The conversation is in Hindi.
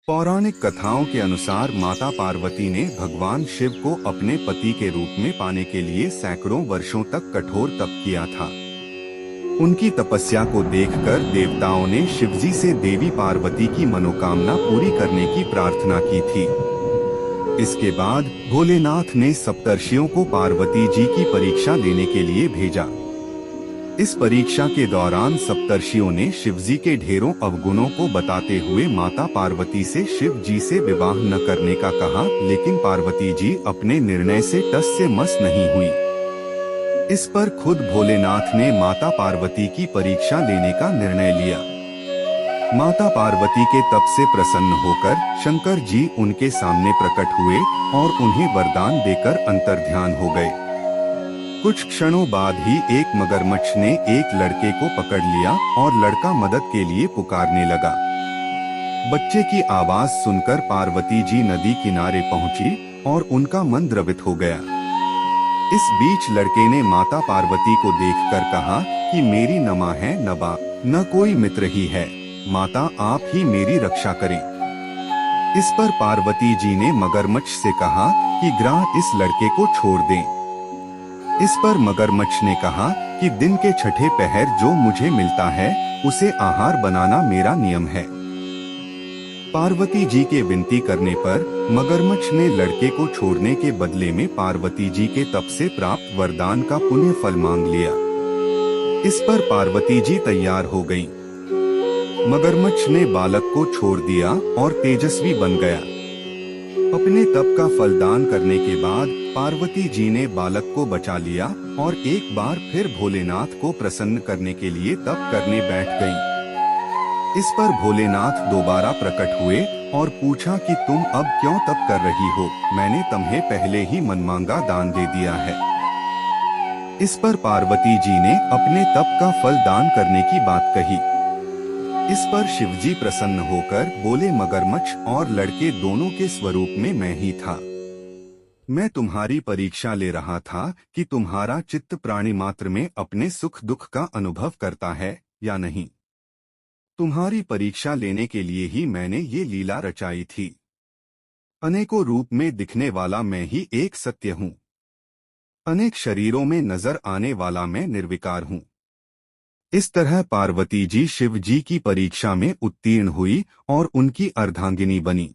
पौराणिक कथाओं के अनुसार माता पार्वती ने भगवान शिव को अपने पति के रूप में पाने के लिए सैकड़ों वर्षों तक कठोर तप किया था। उनकी तपस्या को देखकर देवताओं ने शिवजी से देवी पार्वती की मनोकामना पूरी करने की प्रार्थना की थी। इसके बाद भोलेनाथ ने सप्तर्षियों को पार्वती जी की परीक्षा लेने के लिए भेजा। इस परीक्षा के दौरान सप्तर्षियों ने शिवजी के ढेरों अवगुणों को बताते हुए माता पार्वती से शिव जी से विवाह न करने का कहा, लेकिन पार्वती जी अपने निर्णय से टस से मस नहीं हुई। इस पर खुद भोलेनाथ ने माता पार्वती की परीक्षा लेने का निर्णय लिया। माता पार्वती के तप से प्रसन्न होकर शंकर जी उनके सामने प्रकट हुए और उन्हें वरदान देकर अंतर्ध्यान हो गए। कुछ क्षणों बाद ही एक मगरमच्छ ने एक लड़के को पकड़ लिया और लड़का मदद के लिए पुकारने लगा। बच्चे की आवाज सुनकर पार्वती जी नदी किनारे पहुंची और उनका मन द्रवित हो गया। इस बीच लड़के ने माता पार्वती को देखकर कहा कि मेरी नमा है नबा, न कोई मित्र ही है, माता आप ही मेरी रक्षा करें। इस पर पार्वती जी ने मगरमच्छ से कहा कि ग्राह इस लड़के को छोड़ दें। इस पर मगरमच्छ ने कहा कि दिन के छठे पहर जो मुझे मिलता है उसे आहार बनाना मेरा नियम है। पार्वती जी के विनती करने पर मगरमच्छ ने लड़के को छोड़ने के बदले में पार्वती जी के तप से प्राप्त वरदान का पुण्य फल मांग लिया। इस पर पार्वती जी तैयार हो गईं। मगरमच्छ ने बालक को छोड़ दिया और तेजस्वी बन गया। अपने तप का फलदान करने के बाद पार्वती जी ने बालक को बचा लिया और एक बार फिर भोलेनाथ को प्रसन्न करने के लिए तप करने बैठ गई। इस पर भोलेनाथ दोबारा प्रकट हुए और पूछा कि तुम अब क्यों तप कर रही हो, मैंने तुम्हें पहले ही मनमांगा दान दे दिया है। इस पर पार्वती जी ने अपने तप का फल दान करने की बात कही। इस पर शिवजी प्रसन्न होकर बोले, मगरमच्छ और लड़के दोनों के स्वरूप में मैं ही था। मैं तुम्हारी परीक्षा ले रहा था कि तुम्हारा चित्त प्राणी मात्र में अपने सुख दुख का अनुभव करता है या नहीं। तुम्हारी परीक्षा लेने के लिए ही मैंने ये लीला रचाई थी। अनेकों रूप में दिखने वाला मैं ही एक सत्य हूँ। अनेक शरीरों में नजर आने वाला मैं निर्विकार हूँ। इस तरह पार्वती जी शिव जी की परीक्षा में उत्तीर्ण हुई और उनकी अर्धांगिनी बनी।